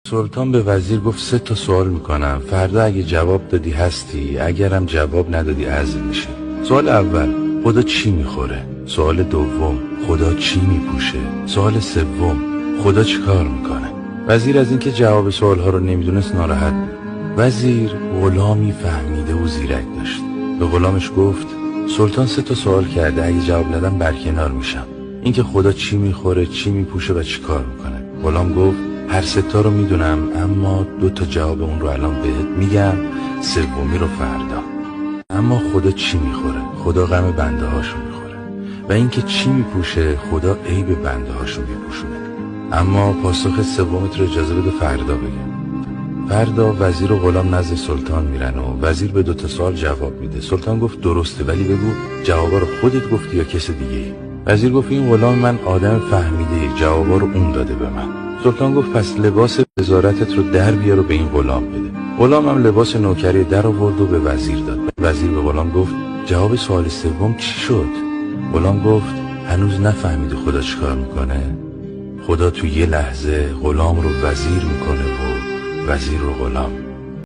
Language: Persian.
سلطان به وزیر گفت 3 تا سوال میکنم، فردا اگه جواب دادی هستی، اگرم جواب ندادی عزل میشی. سوال اول، خدا چی میخوره؟ سوال دوم، خدا چی میپوشه؟ سوال سوم، خدا چی کار میکنه؟ وزیر از اینکه جواب سوالها رو نمیدونست ناراحت بود. وزیر غلامی فهمیده و زیرک داشت. به غلامش گفت سلطان 3 تا سوال کرده، اگه جواب ندم برکنار میشم. اینکه خدا چی میخوره، چی میپوشه و چی کار میکنه. غلام گفت هر 3 تا رو میدونم، اما 2 تا جواب اون رو الان بهت میگم، سومی رو فردا. اما خدا چی میخوره؟ خدا غم بنده هاشو میخوره. و اینکه چی میپوشه؟ خدا عیب بنده هاشو میپوشونه. اما پاسخ سومت رو اجازه بده فردا بگم. فردا وزیر و غلام نزد سلطان میرن و وزیر به 2 تا سوال جواب میده. سلطان گفت درسته، ولی بگو جوابا رو خودت گفتی یا کس دیگه؟ وزیر گفت این غلام من آدم فهمیده، جوابا رو اون داده به من. سلطان گفت پس لباس وزارتت رو در بیار و به این غلام بده. غلام هم لباس نوکری در آورد و به وزیر داد. وزیر به غلام گفت جواب سوال سوم چی شد؟ غلام گفت هنوز نفهمیدی خدا چیکار میکنه؟ خدا تو یه لحظه غلام رو وزیر میکنه و وزیر رو غلام.